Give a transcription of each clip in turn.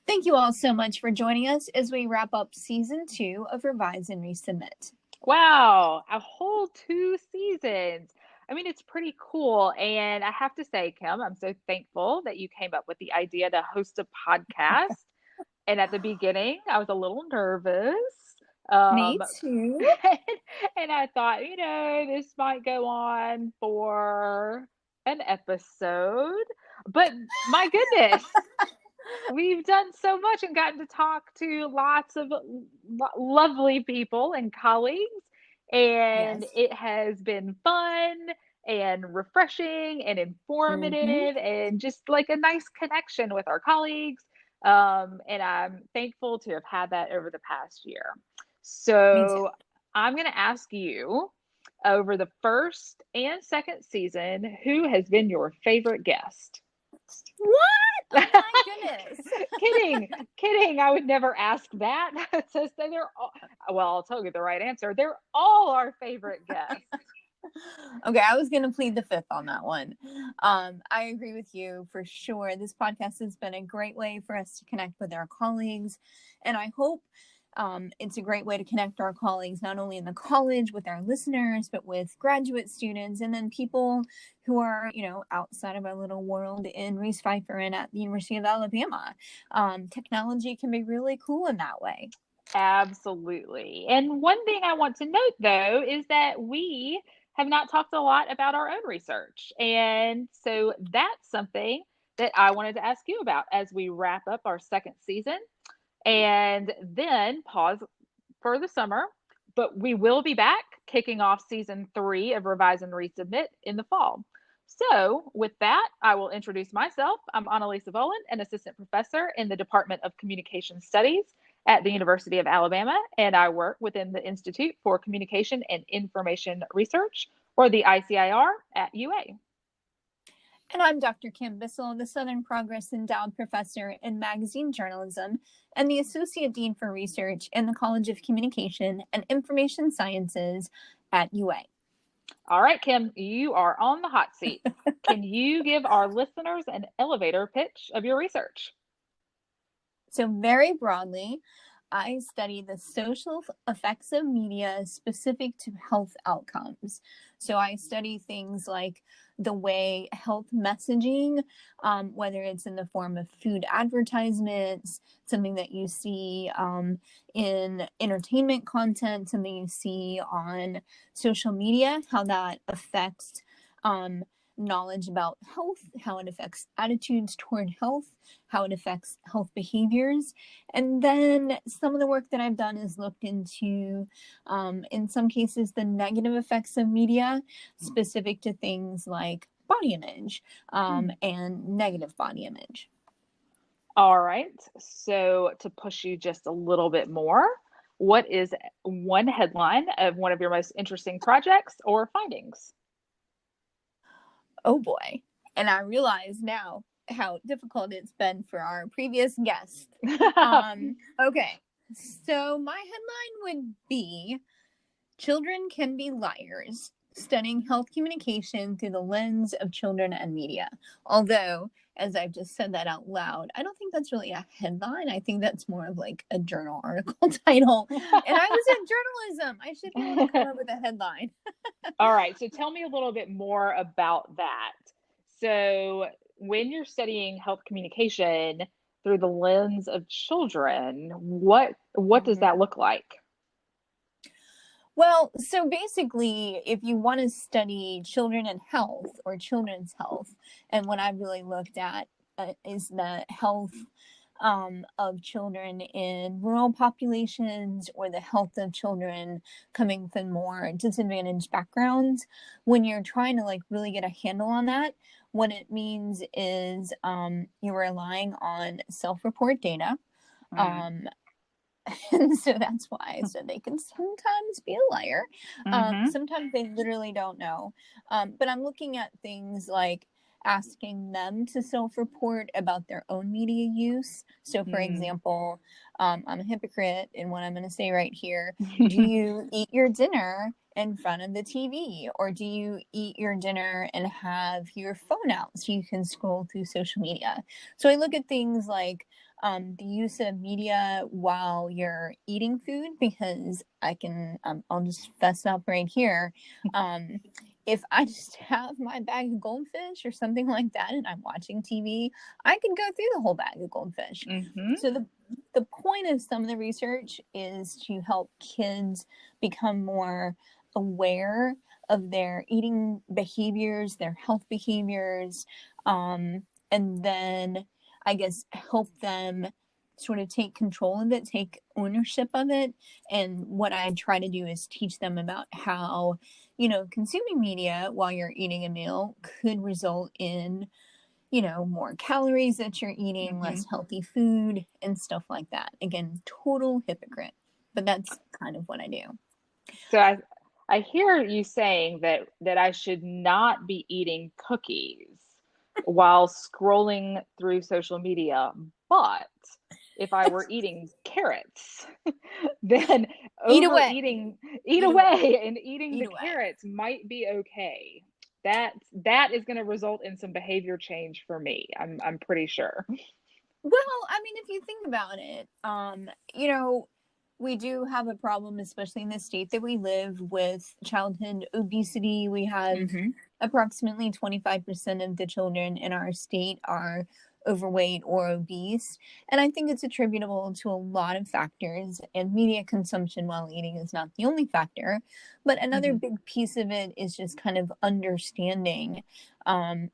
Thank you all so much for joining us as we wrap up season 2 of Revise and Resubmit. Wow, a whole 2 seasons. I mean, it's pretty cool. And I have to say, Kim, I'm so thankful that you came up with the idea to host a podcast. And at the beginning, I was a little nervous. Me Um, too. and I thought, this might go on for an episode. But my goodness, we've done so much and gotten to talk to lots of lovely people and colleagues, and Yes. it has been fun and refreshing and Mm-hmm. informative and just like a nice connection with our colleagues. And I'm thankful to have had that over the past year. Me too. So I'm going to ask you, over the first and second season, who has been your favorite guest? What? Oh my goodness. Kidding, kidding. I would never ask that. So they're all, well, I'll tell you the right answer. They're all our favorite guests. Okay, I was going to plead the fifth on that one. I agree with you for sure. This podcast has been a great way for us to connect with our colleagues, and I hope it's a great way to connect our colleagues, not only in the college with our listeners, but with graduate students, and then people who are, outside of our little world in Reese Pfeiffer and at the University of Alabama. Technology can be really cool in that way. Absolutely. And one thing I want to note, though, is that we have not talked a lot about our own research. And so that's something that I wanted to ask you about as we wrap up our second season and then pause for the summer. But we will be back kicking off season 3 of Revise and Resubmit in the fall. So, with that, I will introduce myself. I'm Annalisa Volan, an assistant professor in the Department of Communication Studies at the University of Alabama, and I work within the Institute for Communication and Information Research, or the ICIR, at UA. And I'm Dr. Kim Bissell, the Southern Progress Endowed Professor in Magazine Journalism and the Associate Dean for Research in the College of Communication and Information Sciences at UA. All right, Kim, you are on the hot seat. Can you give our listeners an elevator pitch of your research? So, very broadly, I study the social effects of media specific to health outcomes. So I study things like the way health messaging, whether it's in the form of food advertisements, something that you see in entertainment content, something you see on social media, how that affects knowledge about health, how it affects attitudes toward health, how it affects health behaviors. And then some of the work that I've done is looked into, in some cases, the negative effects of media specific to things like body image and negative body image. All right. So, to push you just a little bit more, what is one headline of one of your most interesting projects or findings? Oh boy. And I realize now how difficult it's been for our previous guest. Okay. So my headline would be Children Can Be Liars, Studying Health Communication Through the Lens of Children and Media. Although, as I've just said that out loud, I don't think that's really a headline. I think that's more of like a journal article title. And I was in journalism. I should be able to come up with a headline. All right. So, tell me a little bit more about that. So, when you're studying health communication through the lens of children, what does that look like? Well, so basically, if you want to study children and health or children's health, and what I've really looked at is the health of children in rural populations or the health of children coming from more disadvantaged backgrounds. When you're trying to like really get a handle on that, what it means is you're relying on self-report data. And so that's why I said they can sometimes be a liar. Sometimes they literally don't know. But I'm looking at things like asking them to self-report about their own media use. So, for example, I'm a hypocrite in what I'm going to say right here. Do you eat your dinner in front of the TV? Or do you eat your dinner and have your phone out so you can scroll through social media? So I look at things like the use of media while you're eating food, because I'll just fess up right here. If I just have my bag of goldfish or something like that and I'm watching TV, I can go through the whole bag of goldfish. Mm-hmm. So the point of some of the research is to help kids become more aware of their eating behaviors, their health behaviors, and then I guess help them sort of take control of it, take ownership of it. And what I try to do is teach them about how, consuming media while you're eating a meal could result in, more calories that you're eating, Mm-hmm. less healthy food, and stuff like that. Again, total hypocrite, but that's kind of what I do. So I hear you saying that I should not be eating cookies while scrolling through social media, but if I were eating carrots, then Eat away, eat eat away, away and eating eat the away. carrots might be okay. That is going to result in some behavior change for me. I'm pretty sure. Well, I mean, if you think about it, we do have a problem, especially in the state that we live, with childhood obesity. We have Mm-hmm. approximately 25% of the children in our state are overweight or obese. And I think it's attributable to a lot of factors, and media consumption while eating is not the only factor. But another Mm-hmm. big piece of it is just kind of understanding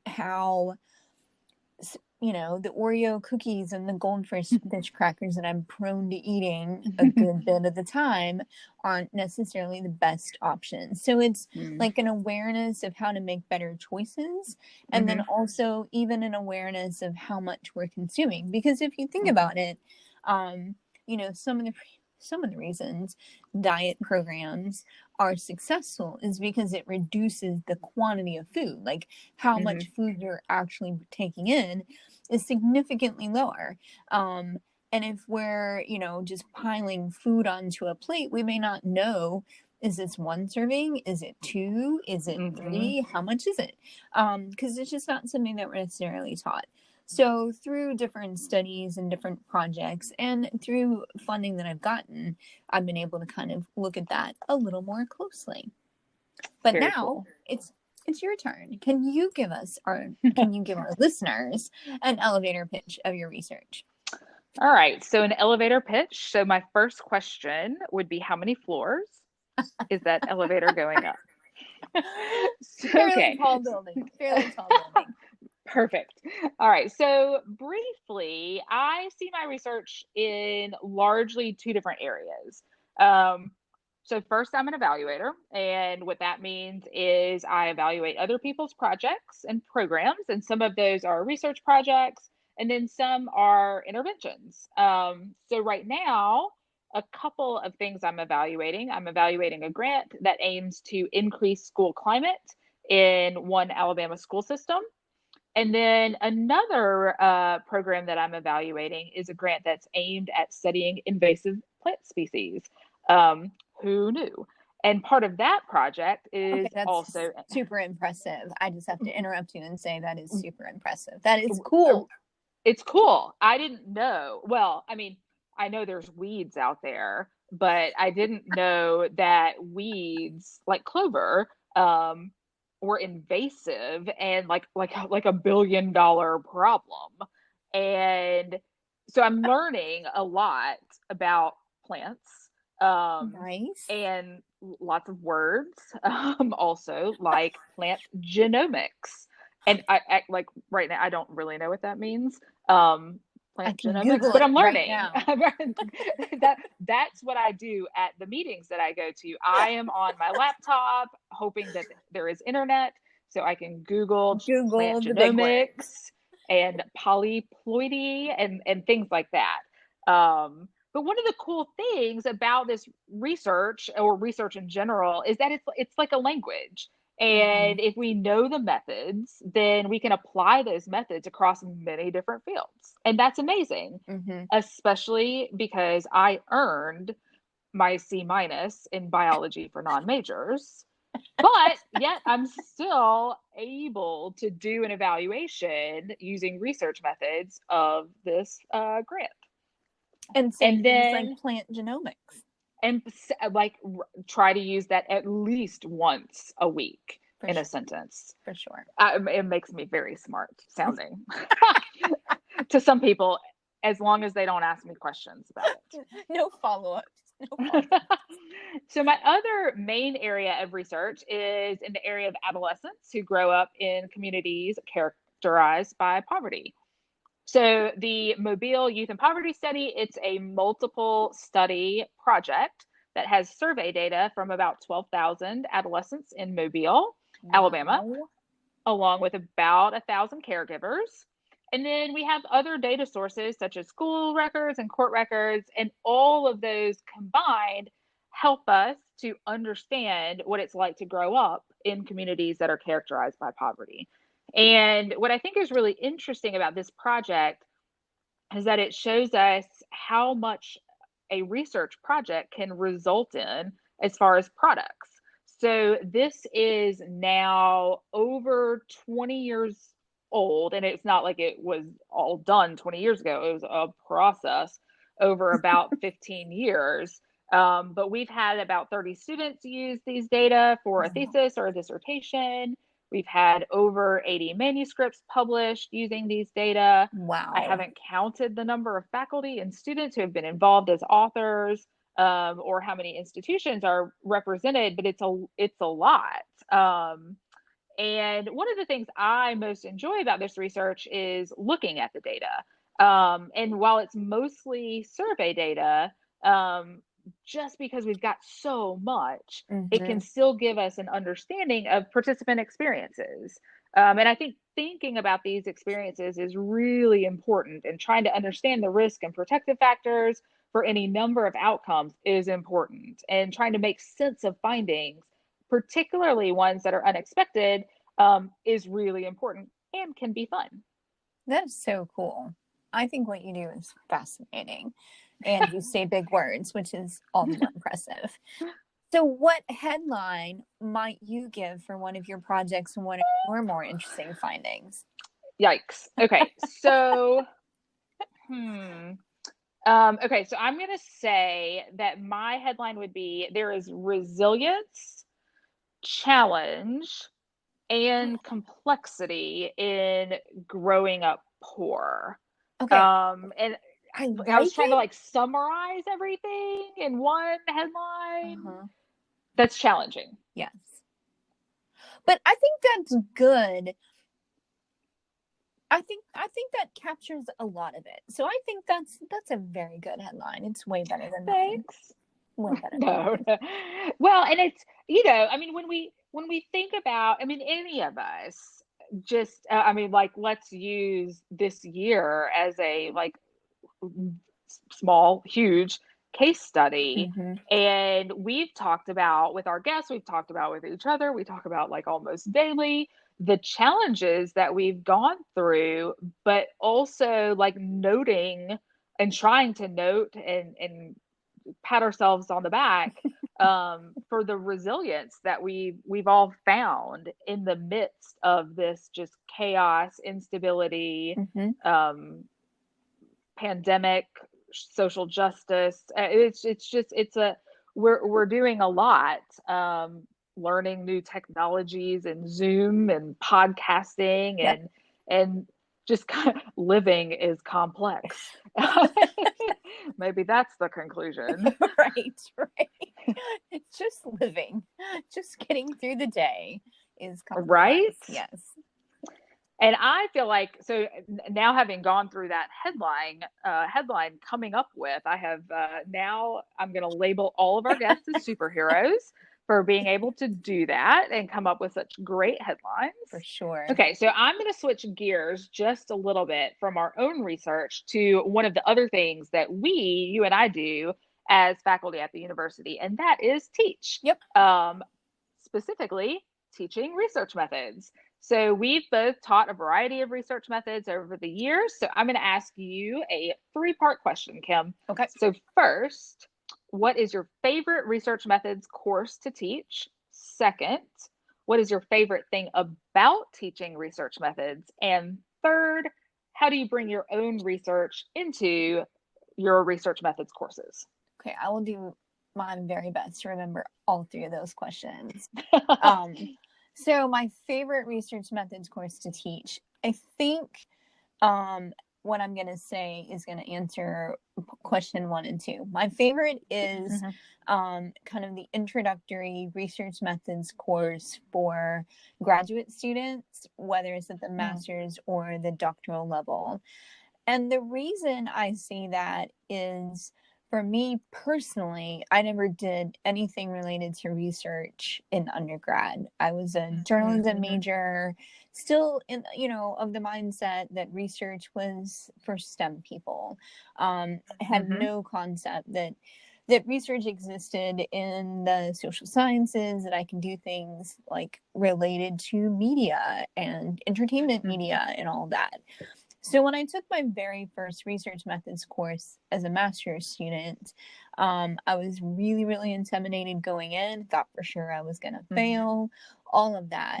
how the Oreo cookies and the goldfish fish crackers that I'm prone to eating a good bit of the time aren't necessarily the best options. So it's like an awareness of how to make better choices, and then Mm-hmm. also even an awareness of how much we're consuming. Because if you think Mm-hmm. about it, um, some of the reasons diet programs are successful is because it reduces the quantity of food, like how Mm-hmm. much food you're actually taking in is significantly lower. And if we're, just piling food onto a plate, we may not know, is this one serving? Is it two? Is it Mm-hmm. three? How much is it? Because it's just not something that we're necessarily taught. So through different studies and different projects and through funding that I've gotten, I've been able to kind of look at that a little more closely. But Very now cool. it's your turn. Can you give our listeners an elevator pitch of your research? All right, so an elevator pitch. So my first question would be, how many floors is that elevator going up? Fairly Okay, tall building. Fairly tall building. perfect. All right, so briefly, I see my research in largely two different areas. Um, so first, I'm an evaluator, and what that means is I evaluate other people's projects and programs, and some of those are research projects, and then some are interventions. So right now, a couple of things I'm evaluating. I'm evaluating a grant that aims to increase school climate in one Alabama school system. And then another program that I'm evaluating is a grant that's aimed at studying invasive plant species. Um, who knew? And part of that project Okay, is that's also super impressive. I just have to interrupt you and say that is super impressive. That is cool. it's cool. I didn't know. Well, I mean, I know there's weeds out there, but I didn't know that weeds like clover were invasive and like $1 billion problem. And so I'm learning a lot about plants um, Nice. and lots of words also like plant genomics. And I like right now I don't really know what that means I plant can genomics, Google but it I'm right learning. now. That's what I do at the meetings that I go to. I am on my laptop hoping that there is internet so I can Google plant Google the big words. genomics and polyploidy and things like that. But one of the cool things about this research or research in general is that it's like a language. Mm-hmm. And if we know the methods, then we can apply those methods across many different fields. And that's amazing, Mm-hmm. especially because I earned my C minus in biology for non-majors, but yet I'm still able to do an evaluation using research methods of this grant. And say And things like then, plant genomics. and like try to use that at least once a week For in a sure. sentence. For sure. It makes me very smart sounding to some people, as long as they don't ask me questions about it. No follow-ups. No follow-ups. So my other main area of research is in the area of adolescents who grow up in communities characterized by poverty. So the Mobile Youth and Poverty Study, it's a multiple study project that has survey data from about 12,000 adolescents in Mobile, Alabama, Wow. along with about 1,000 caregivers. And then we have other data sources such as school records and court records, and all of those combined help us to understand what it's like to grow up in communities that are characterized by poverty. And what I think is really interesting about this project is that it shows us how much a research project can result in as far as products. So this is now over 20 years old, and it's not like it was all done 20 years ago. It was a process over about 15 years. But we've had about 30 students use these data for a thesis or a dissertation. We've had over 80 manuscripts published using these data. I Wow. haven't counted the number of faculty and students who have been involved as authors, or how many institutions are represented, but it's a lot. And one of the things I most enjoy about this research is looking at the data. And while it's mostly survey data, just because we've got so much, it can Mm-hmm. still give us an understanding of participant experiences. And I think thinking about these experiences is really important, and trying to understand the risk and protective factors for any number of outcomes is important. And trying to make sense of findings, particularly ones that are unexpected, is really important and can be fun. That is so cool. I think what you do is fascinating. And you say big words, which is all the more impressive. So, what headline might you give for one of your projects and one of your more interesting findings? Yikes. Okay, so, okay, so I'm going to say that my headline would be there is resilience, challenge, and complexity in growing up poor. Okay, And I I was like trying to it. like summarize everything in one headline. Uh-huh. That's challenging. Yes. But I think that's good. I think that captures a lot of it. So I think that's a very good headline. It's way better than mine. Thanks. Way better than No, mine. no. Well, and it's, I mean, when we think about, I mean, any of us, just I mean, like, let's use this year as a like small, huge case study. Mm-hmm. And we've talked about with our guests, we've talked about with each other, we talk about like almost daily the challenges that we've gone through, but also like noting and trying to note and pat ourselves on the back, for the resilience that we've all found in the midst of this just chaos, instability, Mm-hmm. pandemic, social justice. It's we're doing a lot, learning new technologies and Zoom and podcasting, Yep. and just kind of living is complex. Maybe that's the conclusion. Right, right. It's just living, just getting through the day is complex. Right? Yes. And I feel like, so now having gone through that headline coming up with, I have now I'm going to label all of our guests as superheroes for being able to do that and come up with such great headlines. For sure. Okay, so I'm going to switch gears just a little bit from our own research to one of the other things that you and I do as faculty at the university, and that is teach. Yep. Specifically, teaching research methods. So we've both taught a variety of research methods over the years. So I'm going to ask you a three-part question, Kim. Okay. So first, what is your favorite research methods course to teach? Second, what is your favorite thing about teaching research methods? And third, how do you bring your own research into your research methods courses? Okay, I will do my very best to remember all three of those questions. Um, so my favorite research methods course to teach, I think what I'm going to say is going to answer question 1 and 2. My favorite is kind of the introductory research methods course for graduate students, whether it's at the master's or the doctoral level. And the reason I say that is, for me personally, I never did anything related to research in undergrad. I was a journalism major, still in, of the mindset that research was for STEM people. Had no concept that research existed in the social sciences, that I can do things like related to media and entertainment media and all that. So when I took my very first research methods course as a master's student, I was really, really intimidated going in, thought for sure I was going to fail, all of that.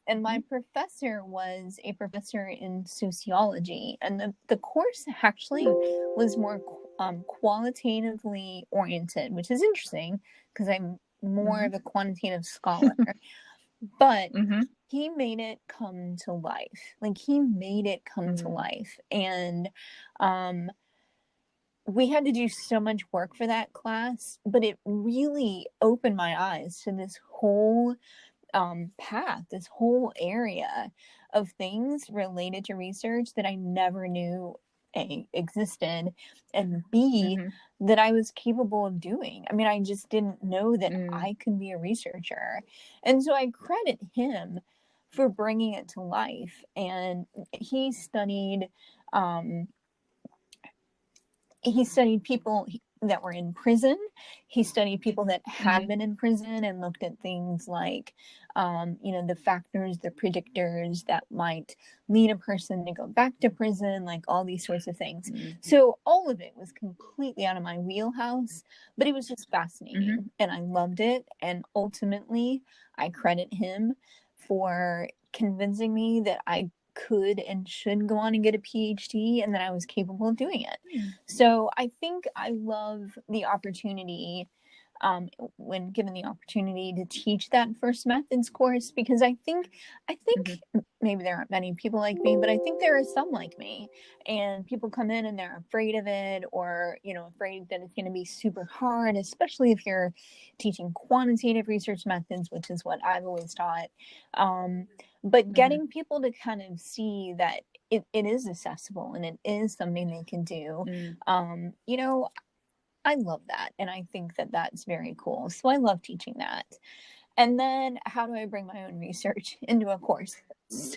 And my professor was a professor in sociology, and the course actually was more qualitatively oriented, which is interesting because I'm more of a quantitative scholar. But he made it come to life. Like, he made it come to life. And we had to do so much work for that class, but it really opened my eyes to this whole path, this whole area of things related to research that I never knew A, existed, and B, that I was capable of doing. I mean, I just didn't know that I could be a researcher. And so I credit him for bringing it to life. And he studied people that were in prison. He studied people that had been in prison and looked at things like, the factors, the predictors that might lead a person to go back to prison, like all these sorts of things. So all of it was completely out of my wheelhouse, but it was just fascinating and I loved it. And ultimately, I credit him for convincing me that I could and should go on and get a PhD and that I was capable of doing it. So I think I love the opportunity, when given the opportunity to teach that first methods course, because I think maybe there aren't many people like me, but I think there are some like me, and people come in and they're afraid of it, or, afraid that it's going to be super hard, especially if you're teaching quantitative research methods, which is what I've always taught. But getting people to kind of see that it is accessible and it is something they can do, I love that. And I think that that's very cool. So I love teaching that. And then how do I bring my own research into a course? So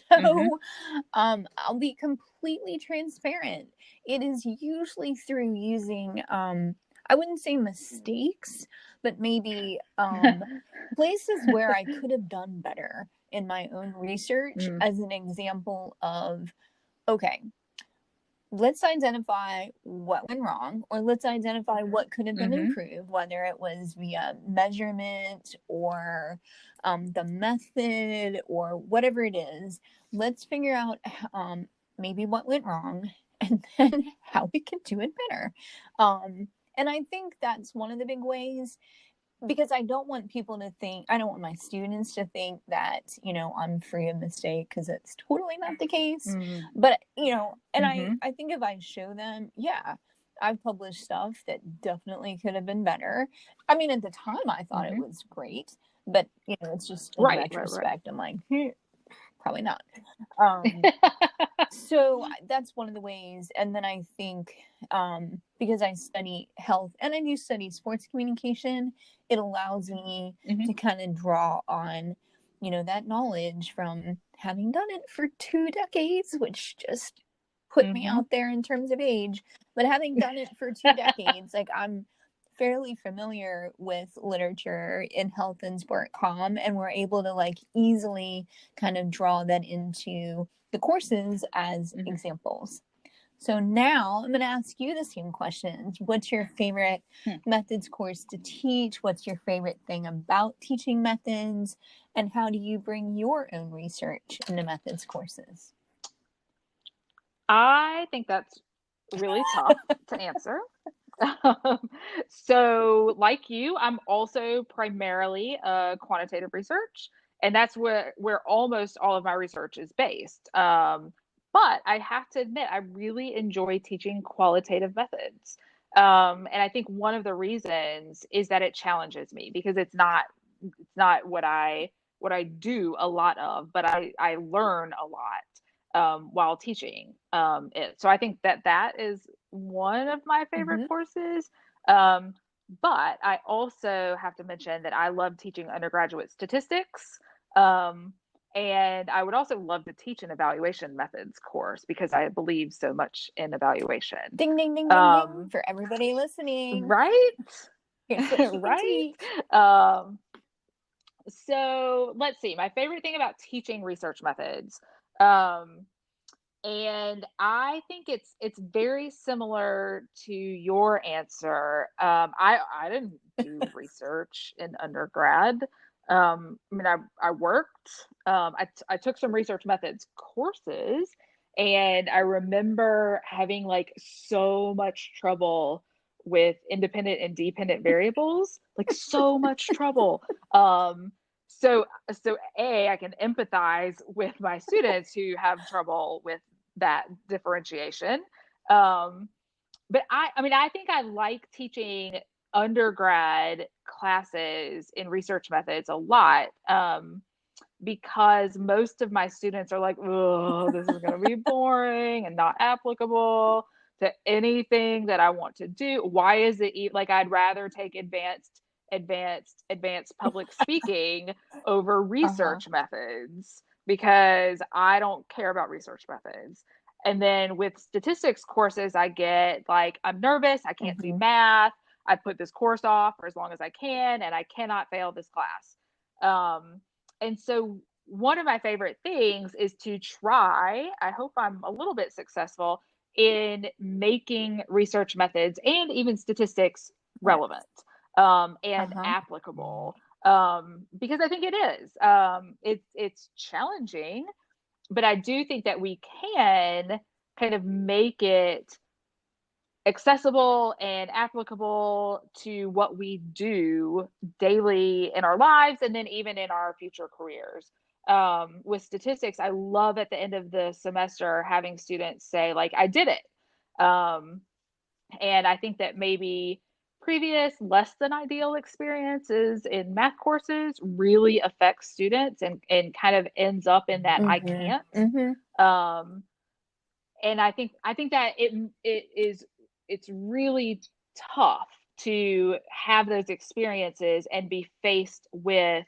I'll be completely transparent. It is usually through using, I wouldn't say mistakes, but maybe places where I could have done better in my own research, as an example of, okay, let's identify what went wrong, or let's identify what could have been improved, whether it was via measurement or the method or whatever it is. Let's figure out maybe what went wrong and then how we can do it better. And I think that's one of the big ways, because I don't want my students to think that, I'm free of mistake, because it's totally not the case. But, and I think if I show them, I've published stuff that definitely could have been better. I mean, at the time I thought it was great, but, it's just in retrospect, I'm like, probably not. So that's one of the ways. And then I think, because I study health and I do study sports communication, it allows me to kind of draw on, that knowledge from having done it for 2 decades, which just put me out there in terms of age. But having done it for 2 decades, like, I'm fairly familiar with literature in health and sport comm, and we're able to like easily kind of draw that into the courses as examples. So now I'm going to ask you the same questions. What's your favorite methods course to teach? What's your favorite thing about teaching methods? And how do you bring your own research into methods courses? I think that's really tough to answer. So, like you, I'm also primarily quantitative research, and that's where almost all of my research is based. But I have to admit, I really enjoy teaching qualitative methods. And I think one of the reasons is that it challenges me because it's not what I do a lot of, but I learn a lot while teaching it. So I think that is one of my favorite Mm-hmm. courses. Um, but I also have to mention that I love teaching undergraduate statistics. Um, and I would also love to teach an evaluation methods course because I believe so much in evaluation. Ding, ding, ding, ding, ding Um, for everybody listening. right? Here's what you can Right? teach. Um, so let's see. My favorite thing about teaching research methods. Um, and I think it's very similar to your answer. I didn't do research in undergrad. I mean, I worked. I took some research methods courses, and I remember having like so much trouble with independent and dependent variables, like so much trouble. Um, so I can empathize with my students who have trouble with that differentiation. Um, but I mean, I think I like teaching undergrad classes in research methods a lot because most of my students are like, oh, this is going to be boring and not applicable to anything that I want to do. Why is it like I'd rather take advanced public speaking over Uh-huh. research methods because I don't care about research methods. And then with statistics courses, I get like, I'm nervous, I can't do Mm-hmm. math. I put this course off for as long as I can, and I cannot fail this class. And so one of my favorite things is to try, I hope I'm a little bit successful in making research methods and even statistics relevant and Uh-huh. applicable because I think it is. It's challenging, but I do think that we can kind of make it accessible and applicable to what we do daily in our lives and then even in our future careers. With statistics, I love at the end of the semester having students say, like, I did it. And I think that maybe previous less than ideal experiences in math courses really affect students and kind of ends up in that I Mm-hmm. can't. Mm-hmm. Um, and I think that it's really tough to have those experiences and be faced with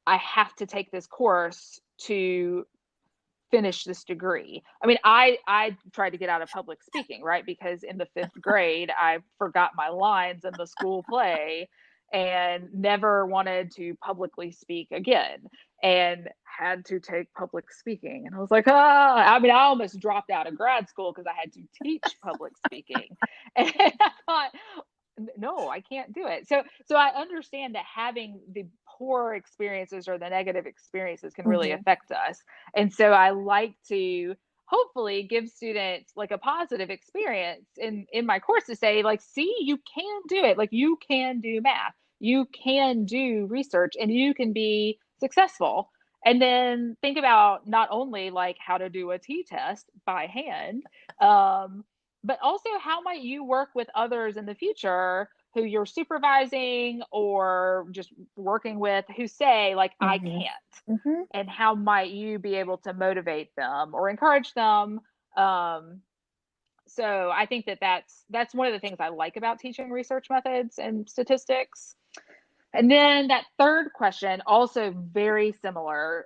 I have to take this course to finish this degree. I mean, I tried to get out of public speaking, right? Because in the fifth grade, I forgot my lines in the school play and never wanted to publicly speak again and had to take public speaking. And I was like, ah, I mean, I almost dropped out of grad school because I had to teach public speaking. And I thought, no, I can't do it. So I understand that having the poor experiences or the negative experiences can really Mm-hmm. affect us. And so I like to hopefully give students like a positive experience in my course to say like, see, you can do it. Like you can do math, you can do research, and you can be successful. And then think about not only like how to do a t-test by hand, um, but also how might you work with others in the future who you're supervising or just working with who say like I Mm-hmm. can't, Mm-hmm. and how might you be able to motivate them or encourage them. So I think that that's one of the things I like about teaching research methods and statistics. And then that third question, also very similar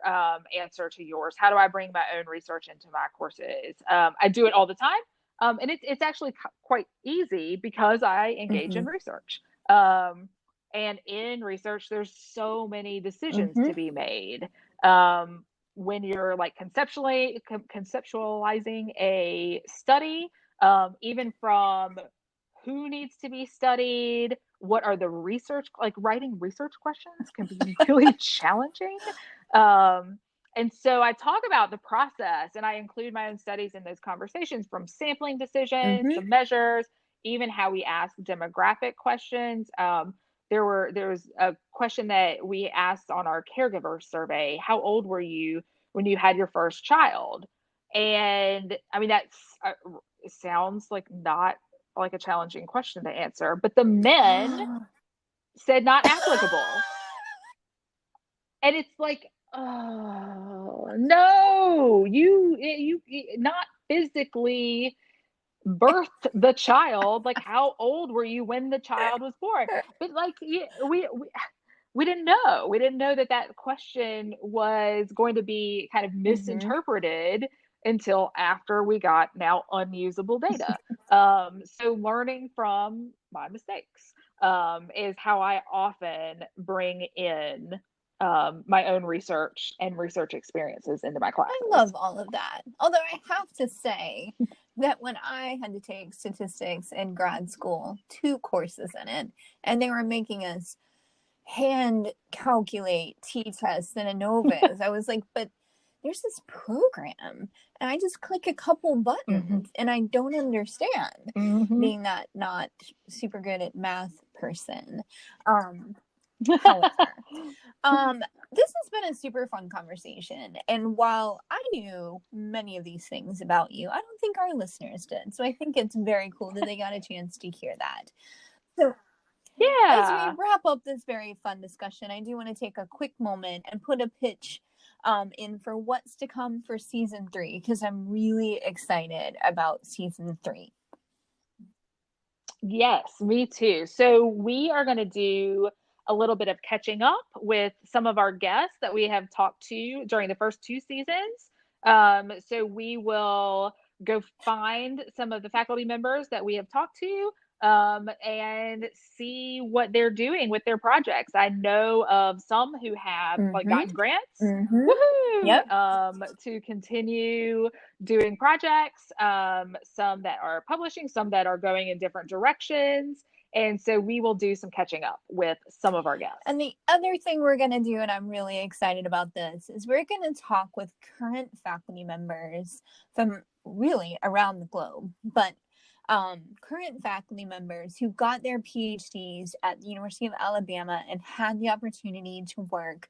answer to yours. How do I bring my own research into my courses? I do it all the time. And it's actually quite easy because I engage Mm-hmm. in research. Um, and in research, there's so many decisions Mm-hmm. to be made. Um, when you're like conceptualizing a study, even from who needs to be studied, what are the research, like writing research questions can be really challenging. Um, and so I talk about the process and I include my own studies in those conversations, from sampling decisions Mm-hmm. to measures, even how we ask demographic questions. There was a question that we asked on our caregiver survey: how old were you when you had your first child? And I mean, that's it sounds like not like a challenging question to answer, but the men said not applicable. And it's like, oh no, you not physically birthed the child. Like, how old were you when the child was born? But like, we didn't know. We didn't know that that question was going to be kind of Mm-hmm. misinterpreted until after we got now unusable data. So learning from my mistakes is how I often bring in my own research and research experiences into my I classes. love all of that. Although I have to say that when I had to take statistics in grad school, 2 courses in it, and they were making us hand calculate t-tests and ANOVAs, I was like, but there's this program and I just click a couple Mm-hmm. buttons and I don't understand, Mm-hmm. being that not super good at math person. However, um, this has been a super fun conversation. And while I knew many of these things about you, I don't think our listeners did. So I think it's very cool that they got a chance to hear that. So as we Yeah. wrap up this very fun discussion, I do want to take a quick moment and put a pitch in for what's to come for season 3, because I'm really excited about season 3. Yes, me too. So we are going to do a little bit of catching up with some of our guests that we have talked to during the first 2 seasons. So we will go find some of the faculty members that we have talked to, and see what they're doing with their projects. I know of some who have like Mm-hmm. gotten grants, Mm-hmm. Yep. woohoo, to continue doing projects, some that are publishing, some that are going in different directions. And so we will do some catching up with some of our guests. And the other thing we're going to do, and I'm really excited about this, is we're going to talk with current faculty members from really around the globe, but current faculty members who got their PhDs at the University of Alabama and had the opportunity to work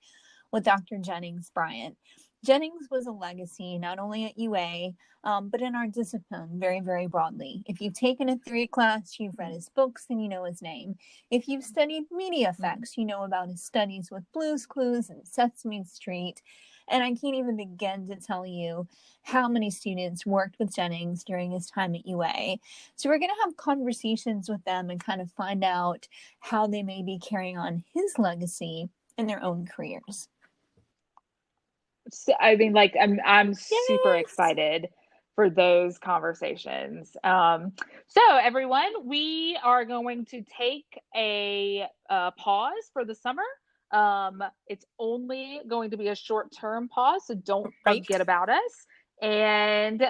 with Dr. Jennings Bryant. Jennings was a legacy not only at UA, but in our discipline very, very broadly. If you've taken a theory class, you've read his books, and you know his name. If you've studied media effects, you know about his studies with Blue's Clues and Sesame Street. And I can't even begin to tell you how many students worked with Jennings during his time at UA. So we're going to have conversations with them and kind of find out how they may be carrying on his legacy in their own careers. So, I mean, like, I'm super Yes. excited for those conversations. So everyone, we are going to take a pause for the summer. It's only going to be a short-term pause, so don't Right. forget about us. And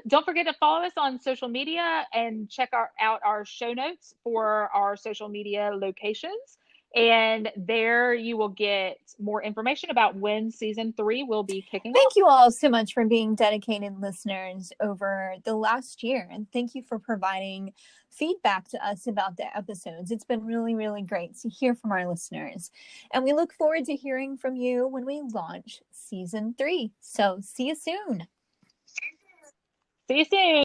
don't forget to follow us on social media and check out our show notes for our social media locations. And there you will get more information about when season 3 will be kicking Thank off. you all so much for being dedicated listeners over the last year. And thank you for providing feedback to us about the episodes. It's been really, really great to hear from our listeners. And we look forward to hearing from you when we launch season 3. So see you soon. See you soon.